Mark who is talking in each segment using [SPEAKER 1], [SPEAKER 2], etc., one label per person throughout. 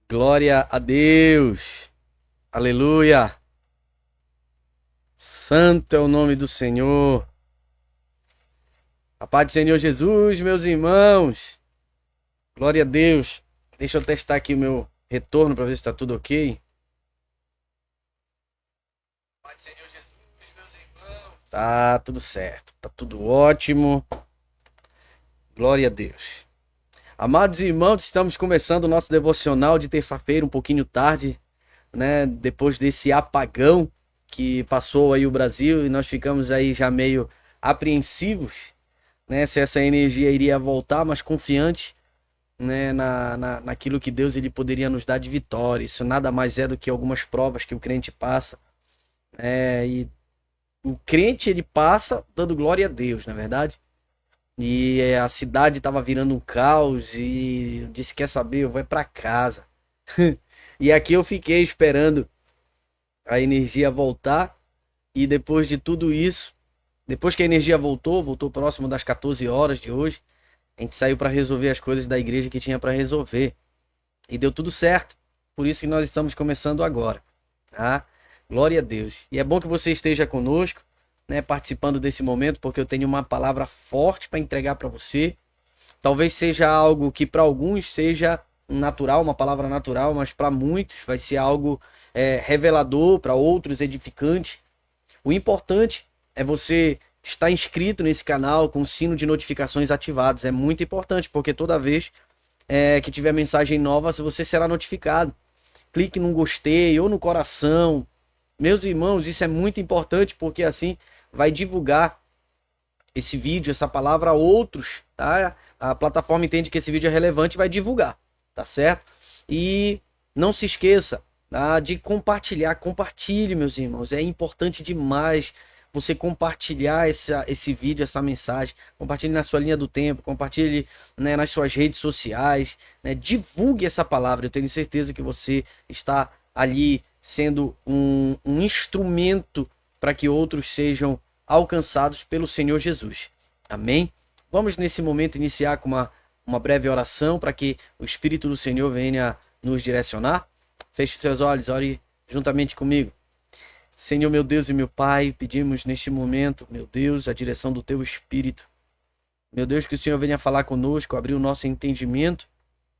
[SPEAKER 1] Glória a Deus. Aleluia. Santo é o nome do Senhor. A paz do Senhor Jesus, meus irmãos. Glória a Deus. Deixa eu testar aqui o meu retorno para ver se está tudo ok. A paz do Senhor Jesus, meus irmãos. Tá tudo certo. Tá tudo ótimo. Glória a Deus. Amados irmãos, estamos começando o nosso devocional de terça-feira, um pouquinho tarde, né? Depois desse apagão que passou aí o Brasil e nós ficamos aí já meio apreensivos, né? Se essa energia iria voltar, mas confiante, né? Naquilo que Deus ele poderia nos dar de vitória. Isso nada mais é do que algumas provas que o crente passa, e o crente ele passa dando glória a Deus, na verdade. E a cidade estava virando um caos e eu disse, quer saber, eu vou para casa. E aqui eu fiquei esperando a energia voltar e depois de tudo isso, depois que a energia voltou próximo das 14 horas de hoje, a gente saiu para resolver as coisas da igreja que tinha para resolver. E deu tudo certo. Por isso que nós estamos começando agora, tá? Glória a Deus. E é bom que você esteja conosco, né, participando desse momento, porque eu tenho uma palavra forte para entregar para você. Talvez seja algo que para alguns seja natural, uma palavra natural, mas para muitos vai ser algo revelador, para outros edificante. O importante é você estar inscrito nesse canal com o sino de notificações ativados. É muito importante, porque toda vez que tiver mensagem nova, você será notificado. Clique no gostei ou no coração. Meus irmãos, isso é muito importante, porque assim vai divulgar esse vídeo, essa palavra a outros, tá? A plataforma entende que esse vídeo é relevante e vai divulgar, tá certo? E não se esqueça, tá, de compartilhar. Compartilhe, meus irmãos, é importante demais você compartilhar esse vídeo, essa mensagem. Compartilhe na sua linha do tempo, compartilhe, né, nas suas redes sociais, né? Divulgue essa palavra. Eu tenho certeza que você está ali sendo um instrumento para que outros sejam alcançados pelo Senhor Jesus. Amém? Vamos nesse momento iniciar com uma breve oração para que o Espírito do Senhor venha nos direcionar. Feche seus olhos, ore juntamente comigo. Senhor, meu Deus e meu Pai, pedimos neste momento, meu Deus, a direção do Teu Espírito. Meu Deus, que o Senhor venha falar conosco, abrir o nosso entendimento,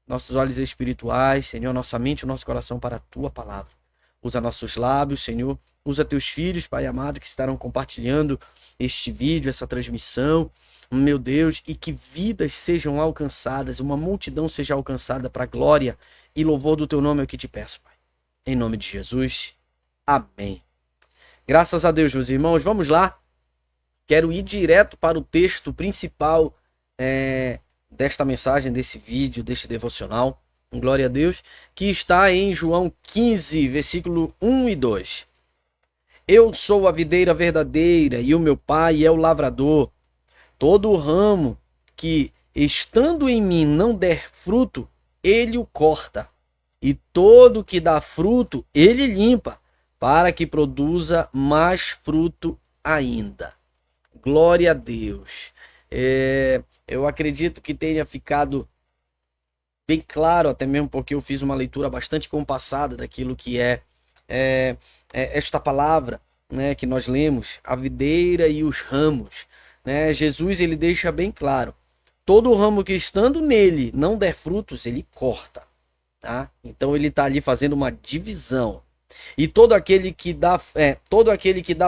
[SPEAKER 1] nossos olhos espirituais, Senhor, nossa mente e o nosso coração para a Tua palavra. Usa nossos lábios, Senhor. Usa Teus filhos, Pai amado, que estarão compartilhando este vídeo, essa transmissão, meu Deus, e que vidas sejam alcançadas, uma multidão seja alcançada para a glória e louvor do Teu nome, é o que te peço, Pai. Em nome de Jesus. Amém. Graças a Deus, meus irmãos. Vamos lá. Quero ir direto para o texto principal desta mensagem, desse vídeo, deste devocional. Glória a Deus. Que está em João 15, versículo 1 e 2. Eu sou a videira verdadeira e o meu pai é o lavrador. Todo o ramo que, estando em mim, não der fruto, ele o corta. E todo que dá fruto, ele limpa, para que produza mais fruto ainda. Glória a Deus. Eu acredito que tenha ficado bem claro, até mesmo porque eu fiz uma leitura bastante compassada daquilo que é esta palavra, né, que nós lemos, a videira e os ramos, né? Jesus ele deixa bem claro, todo ramo que estando nele não der frutos, ele corta, tá? Então ele está ali fazendo uma divisão. E todo aquele que dá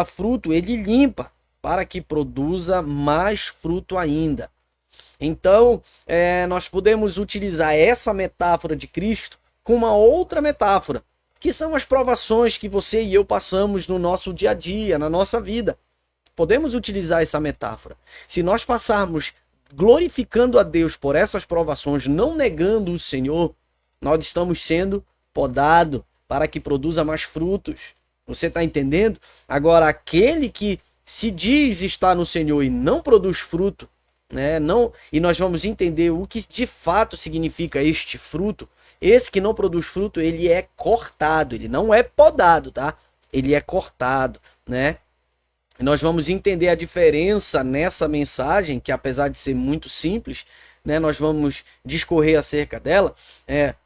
[SPEAKER 1] fruto, ele limpa, para que produza mais fruto ainda. Então, nós podemos utilizar essa metáfora de Cristo com uma outra metáfora, que são as provações que você e eu passamos no nosso dia a dia, na nossa vida. Podemos utilizar essa metáfora. Se nós passarmos glorificando a Deus por essas provações, não negando o Senhor, nós estamos sendo podados para que produza mais frutos. Você está entendendo? Agora, aquele que se diz estar no Senhor e não produz fruto, né? Não, e nós vamos entender o que de fato significa este fruto. Esse que não produz fruto, ele é cortado, ele não é podado, tá? Ele é cortado, né? nós vamos entender a diferença nessa mensagem, que apesar de ser muito simples, né, nós vamos discorrer acerca dela,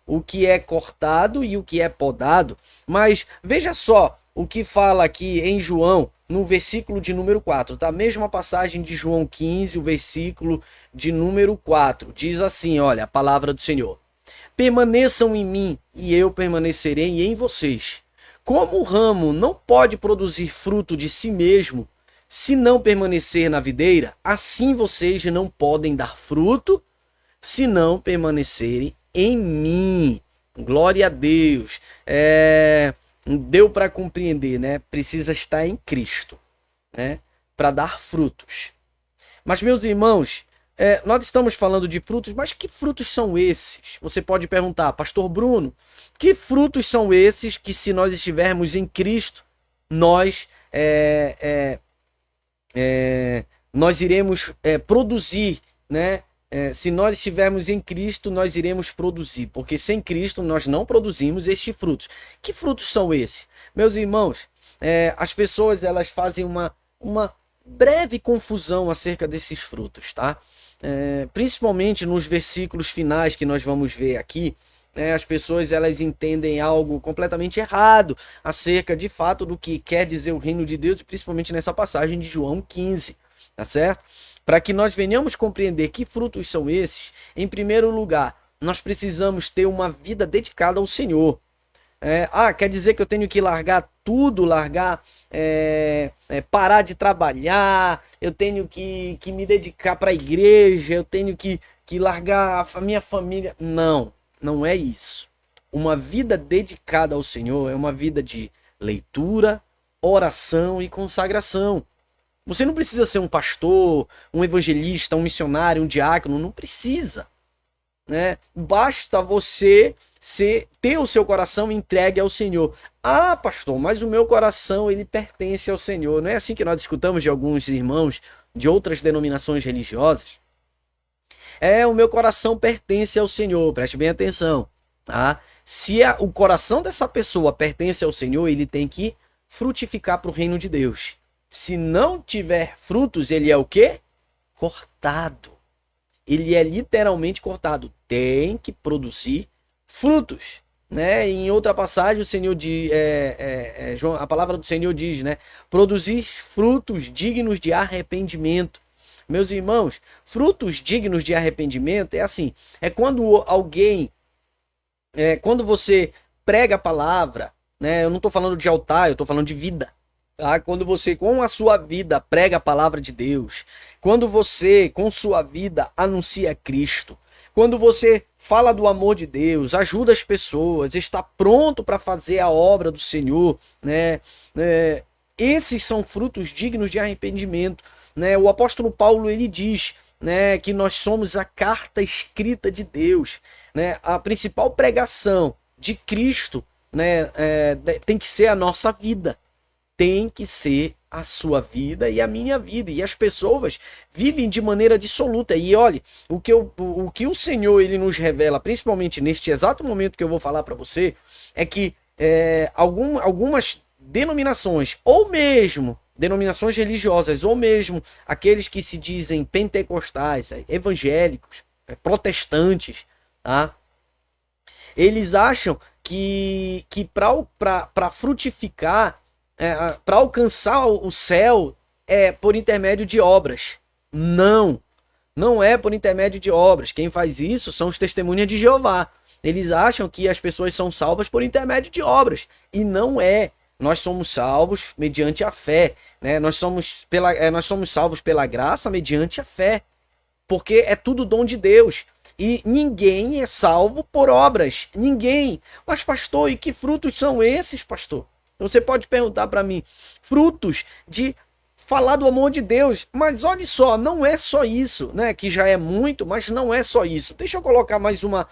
[SPEAKER 1] o que é cortado e o que é podado. Mas veja só o que fala aqui em João, no versículo de número 4, tá? Mesma passagem de João 15, o versículo de número 4. Diz assim, olha, a palavra do Senhor. Permaneçam em mim e eu permanecerei em vocês. Como o ramo não pode produzir fruto de si mesmo, se não permanecer na videira, assim vocês não podem dar fruto, se não permanecerem em mim. Glória a Deus. Deu para compreender, né? Precisa estar em Cristo, né? Para dar frutos. Mas, meus irmãos, nós estamos falando de frutos, mas que frutos são esses? Você pode perguntar, Pastor Bruno, que frutos são esses que, se nós estivermos em Cristo, nós iremos produzir, né? Se nós estivermos em Cristo, nós iremos produzir, porque sem Cristo nós não produzimos estes frutos. Que frutos são esses? Meus irmãos, as pessoas elas fazem uma breve confusão acerca desses frutos, tá? Principalmente nos versículos finais que nós vamos ver aqui, as pessoas elas entendem algo completamente errado acerca de fato do que quer dizer o reino de Deus, principalmente nessa passagem de João 15, tá certo? Para que nós venhamos compreender que frutos são esses, em primeiro lugar, nós precisamos ter uma vida dedicada ao Senhor. Quer dizer que eu tenho que largar tudo, parar de trabalhar, eu tenho que me dedicar para a igreja, eu tenho que largar a minha família. Não, não é isso. Uma vida dedicada ao Senhor é uma vida de leitura, oração e consagração. Você não precisa ser um pastor, um evangelista, um missionário, um diácono, não precisa, né? Basta você ter o seu coração entregue ao Senhor. Ah, pastor, mas o meu coração ele pertence ao Senhor. Não é assim que nós escutamos de alguns irmãos de outras denominações religiosas? O meu coração pertence ao Senhor, preste bem atenção, tá? Se o coração dessa pessoa pertence ao Senhor, ele tem que frutificar para o reino de Deus. Se não tiver frutos, ele é o quê? Cortado. Ele é literalmente cortado. Tem que produzir frutos, né? Em outra passagem, o Senhor diz, a palavra do Senhor diz, né? Produzir frutos dignos de arrependimento. Meus irmãos, frutos dignos de arrependimento é assim, quando quando você prega a palavra, né? Eu não estou falando de altar, eu estou falando de vida. Tá? Quando você, com a sua vida, prega a palavra de Deus, quando você, com sua vida, anuncia Cristo, quando você fala do amor de Deus, ajuda as pessoas, está pronto para fazer a obra do Senhor, né? Esses são frutos dignos de arrependimento, né? O apóstolo Paulo ele diz, né, que nós somos a carta escrita de Deus, né? A principal pregação de Cristo, né, tem que ser a nossa vida. Tem que ser a sua vida e a minha vida. E as pessoas vivem de maneira dissoluta. E olha, o que o Senhor ele nos revela, principalmente neste exato momento que eu vou falar para você, é que algumas denominações, ou mesmo denominações religiosas, ou mesmo aqueles que se dizem pentecostais, evangélicos, protestantes, tá? Eles acham que para frutificar, para alcançar o céu por intermédio de obras. Não é por intermédio de obras. Quem faz isso são os testemunhas de Jeová. Eles acham que as pessoas são salvas por intermédio de obras. E não é. Nós somos salvos mediante a fé, né? Nós somos salvos pela graça mediante a fé. Porque é tudo dom de Deus. E ninguém é salvo por obras. Ninguém. Mas, pastor, e que frutos são esses, pastor? Você pode perguntar para mim, frutos de falar do amor de Deus, mas olha só, não é só isso, né? Que já é muito, mas não é só isso. Deixa eu colocar mais uma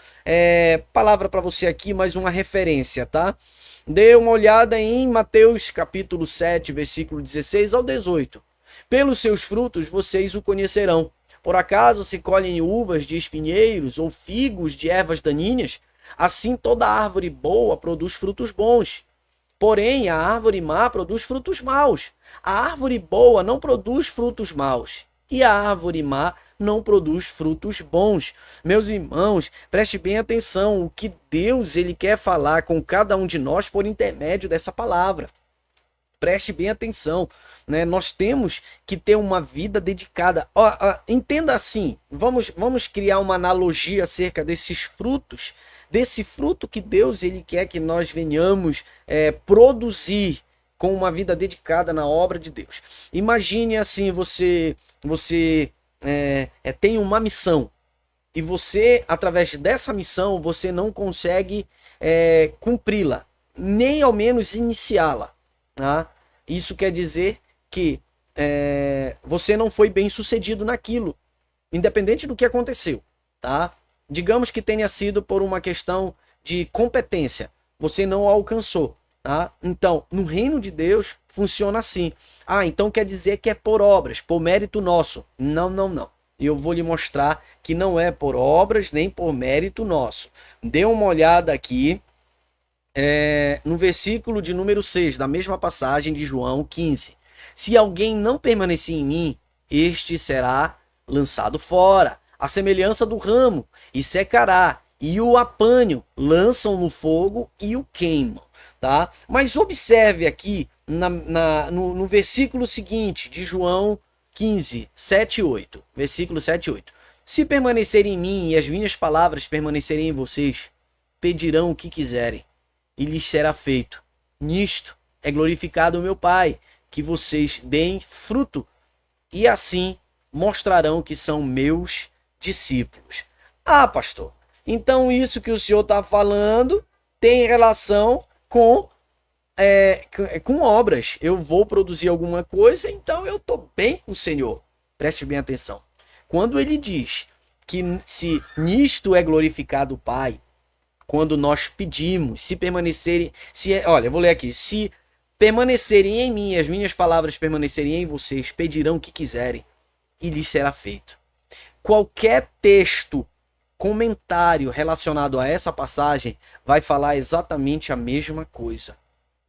[SPEAKER 1] palavra para você aqui, mais uma referência, tá? Dê uma olhada em Mateus capítulo 7, versículo 16 ao 18. Pelos seus frutos vocês o conhecerão. Por acaso se colhem uvas de espinheiros ou figos de ervas daninhas? Assim toda árvore boa produz frutos bons. Porém, a árvore má produz frutos maus. A árvore boa não produz frutos maus. E a árvore má não produz frutos bons. Meus irmãos, preste bem atenção. O que Deus ele quer falar com cada um de nós por intermédio dessa palavra. Preste bem atenção, né? Nós temos que ter uma vida dedicada. Entenda assim, vamos criar uma analogia acerca desses frutos, desse fruto que Deus ele quer que nós venhamos produzir com uma vida dedicada na obra de Deus. Imagine assim, você tem uma missão e você, através dessa missão, você não consegue cumpri-la, nem ao menos iniciá-la. Tá? Isso quer dizer que você não foi bem sucedido naquilo, independente do que aconteceu. Tá? Digamos que tenha sido por uma questão de competência, você não alcançou. Tá? Então, no reino de Deus, funciona assim. Então quer dizer que é por obras, por mérito nosso. Não, não, não. Eu vou lhe mostrar que não é por obras nem por mérito nosso. Dê uma olhada aqui. No versículo de número 6, da mesma passagem de João 15. Se alguém não permanecer em mim, este será lançado fora, à semelhança do ramo, e secará, e o apanham, lançam no fogo e o queimam. Tá? Mas observe aqui no versículo seguinte de João 15, 7 e 8. Versículo 7 e 8. Se permanecerem em mim e as minhas palavras permanecerem em vocês, pedirão o que quiserem e lhes será feito. Nisto é glorificado o meu Pai, que vocês deem fruto, e assim mostrarão que são meus discípulos. Pastor, então isso que o senhor está falando tem relação com obras. Eu vou produzir alguma coisa, então eu estou bem com o Senhor. Preste bem atenção. Quando ele diz que se nisto é glorificado o Pai, quando nós pedimos, se permanecerem, olha, eu vou ler aqui, se permanecerem em mim, as minhas palavras permanecerem em vocês, pedirão o que quiserem e lhes será feito. Qualquer texto, comentário relacionado a essa passagem vai falar exatamente a mesma coisa.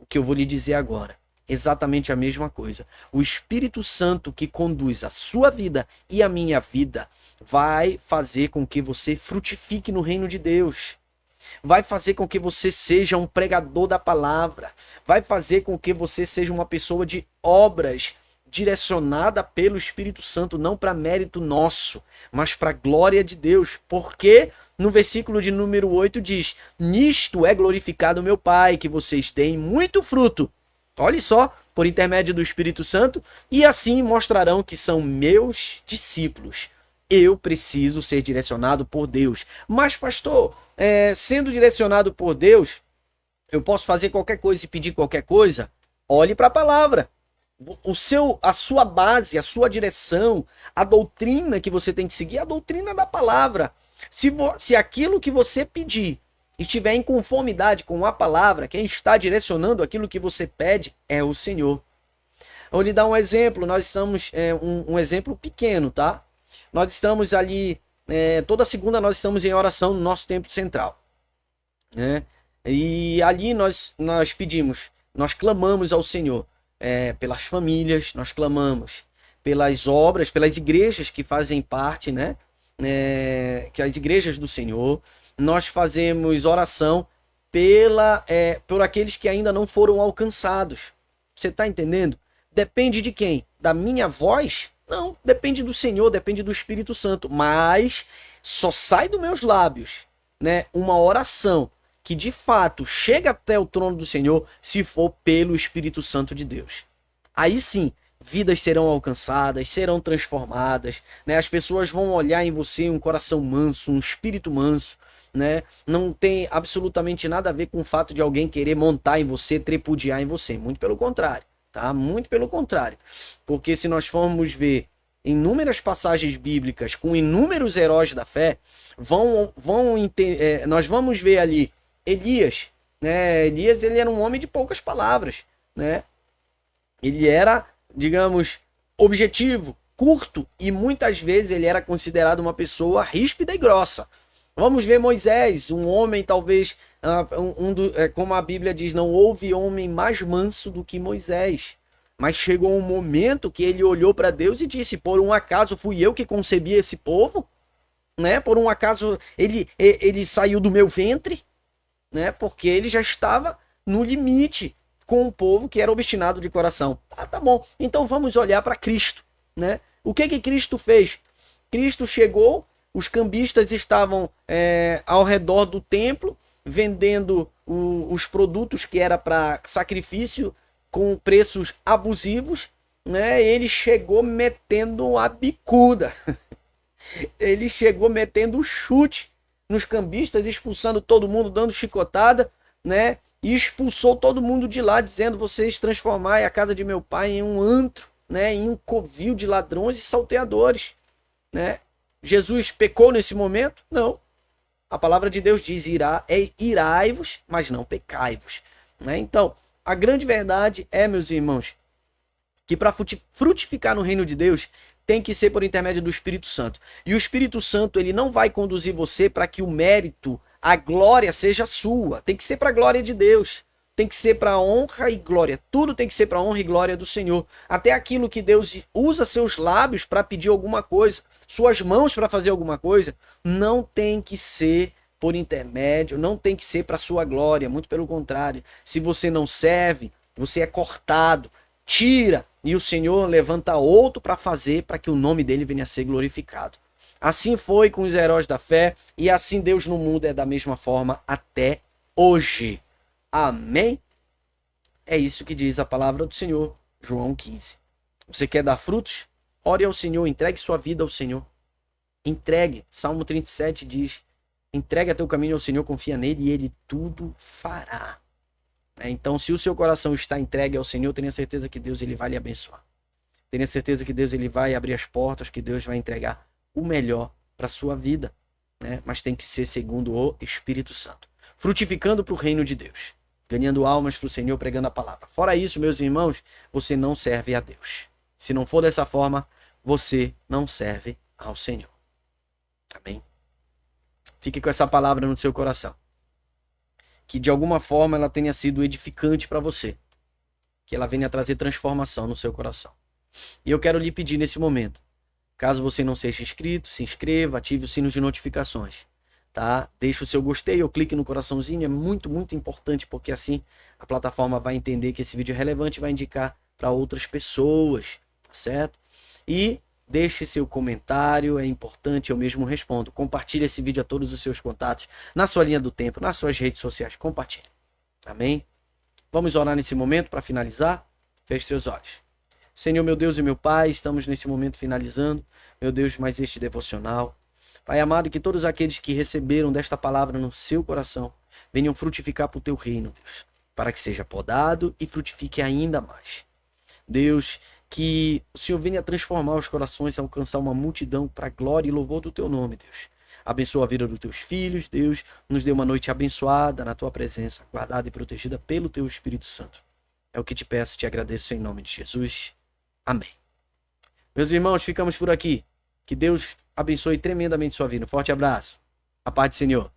[SPEAKER 1] O que eu vou lhe dizer agora, exatamente a mesma coisa. O Espírito Santo que conduz a sua vida e a minha vida vai fazer com que você frutifique no reino de Deus. Vai fazer com que você seja um pregador da palavra. Vai fazer com que você seja uma pessoa de obras direcionada pelo Espírito Santo, não para mérito nosso, mas para a glória de Deus. Porque no versículo de número 8 diz: nisto é glorificado o meu Pai, que vocês deem muito fruto. Olha só, por intermédio do Espírito Santo, e assim mostrarão que são meus discípulos. Eu preciso ser direcionado por Deus. Mas, pastor, sendo direcionado por Deus, eu posso fazer qualquer coisa e pedir qualquer coisa? Olhe para a palavra. A sua base, a sua direção, a doutrina que você tem que seguir, a doutrina da palavra. Se aquilo que você pedir estiver em conformidade com a palavra, quem está direcionando aquilo que você pede é o Senhor. Vou lhe dar um exemplo. Nós estamos, um exemplo pequeno, tá? Nós estamos ali, toda segunda nós estamos em oração no nosso templo central. Né? E ali nós pedimos, nós clamamos ao Senhor. Pelas famílias, nós clamamos pelas obras, pelas igrejas que fazem parte, né? Que as igrejas do Senhor. Nós fazemos oração por aqueles que ainda não foram alcançados. Você está entendendo? Depende de quem? Da minha voz? Não, depende do Senhor, depende do Espírito Santo. Mas só sai dos meus lábios, né, uma oração que de fato chega até o trono do Senhor se for pelo Espírito Santo de Deus. Aí sim, vidas serão alcançadas, serão transformadas, né? As pessoas vão olhar em você um coração manso, um espírito manso, né? Não tem absolutamente nada a ver com o fato de alguém querer montar em você, tripudiar em você. Muito pelo contrário, tá? Muito pelo contrário. Porque se nós formos ver inúmeras passagens bíblicas com inúmeros heróis da fé, nós vamos ver ali Elias, né? Elias, ele era um homem de poucas palavras, né? Ele era, digamos, objetivo, curto, e muitas vezes ele era considerado uma pessoa ríspida e grossa. Vamos ver Moisés, um homem talvez, como a Bíblia diz, não houve homem mais manso do que Moisés. Mas chegou um momento que ele olhou para Deus e disse: por um acaso fui eu que concebi esse povo? Né? Por um acaso ele saiu do meu ventre? Né? Porque ele já estava no limite com o povo que era obstinado de coração. Tá bom. Então vamos olhar para Cristo, né? O que Cristo fez? Cristo chegou, os cambistas estavam ao redor do templo, vendendo os produtos que era para sacrifício com preços abusivos, né? Ele chegou metendo a bicuda. Ele chegou metendo chute nos cambistas, expulsando todo mundo, dando chicotada, né? E expulsou todo mundo de lá, dizendo: vocês transformarem a casa de meu pai em um antro, né? Em um covil de ladrões e salteadores, né? Jesus pecou nesse momento? Não. A palavra de Deus diz: irai-vos, mas não pecai-vos, né? Então, a grande verdade é, meus irmãos, que para frutificar no reino de Deus, tem que ser por intermédio do Espírito Santo. E o Espírito Santo, ele não vai conduzir você para que o mérito, a glória seja sua. Tem que ser para a glória de Deus. Tem que ser para a honra e glória. Tudo tem que ser para a honra e glória do Senhor. Até aquilo que Deus usa seus lábios para pedir alguma coisa, suas mãos para fazer alguma coisa, não tem que ser por intermédio, não tem que ser para sua glória. Muito pelo contrário. Se você não serve, você é cortado, tira, e o Senhor levanta outro para fazer, para que o nome dele venha a ser glorificado. Assim foi com os heróis da fé, e assim Deus no mundo é da mesma forma até hoje. Amém? É isso que diz a palavra do Senhor, João 15. Você quer dar frutos? Ore ao Senhor, entregue sua vida ao Senhor. Entregue. Salmo 37 diz: entrega teu caminho ao Senhor, confia nele e ele tudo fará. Então, se o seu coração está entregue ao Senhor, tenha certeza que Deus ele vai lhe abençoar. Tenha certeza que Deus ele vai abrir as portas, que Deus vai entregar o melhor para a sua vida, né? Mas tem que ser segundo o Espírito Santo. Frutificando para o reino de Deus. Ganhando almas para o Senhor, pregando a palavra. Fora isso, meus irmãos, você não serve a Deus. Se não for dessa forma, você não serve ao Senhor. Amém? Fique com essa palavra no seu coração. Que de alguma forma ela tenha sido edificante para você. Que ela venha trazer transformação no seu coração. E eu quero lhe pedir nesse momento, caso você não seja inscrito, se inscreva, ative o sino de notificações, tá? Deixe o seu gostei ou clique no coraçãozinho, é muito, muito importante, porque assim a plataforma vai entender que esse vídeo é relevante e vai indicar para outras pessoas, tá certo? E deixe seu comentário, é importante, eu mesmo respondo. Compartilhe esse vídeo a todos os seus contatos, na sua linha do tempo, nas suas redes sociais, compartilhe. Amém? Vamos orar nesse momento para finalizar? Feche seus olhos. Senhor, meu Deus e meu Pai, estamos nesse momento finalizando, meu Deus, mais este devocional. Pai amado, que todos aqueles que receberam desta palavra no seu coração venham frutificar para o teu reino, Deus, para que seja podado e frutifique ainda mais. Deus, que o Senhor venha transformar os corações, alcançar uma multidão para a glória e louvor do teu nome, Deus. Abençoa a vida dos teus filhos, Deus, nos dê uma noite abençoada na tua presença, guardada e protegida pelo teu Espírito Santo. É o que te peço, te agradeço em nome de Jesus. Amém. Meus irmãos, ficamos por aqui. Que Deus abençoe tremendamente sua vida. Um forte abraço. A paz do Senhor.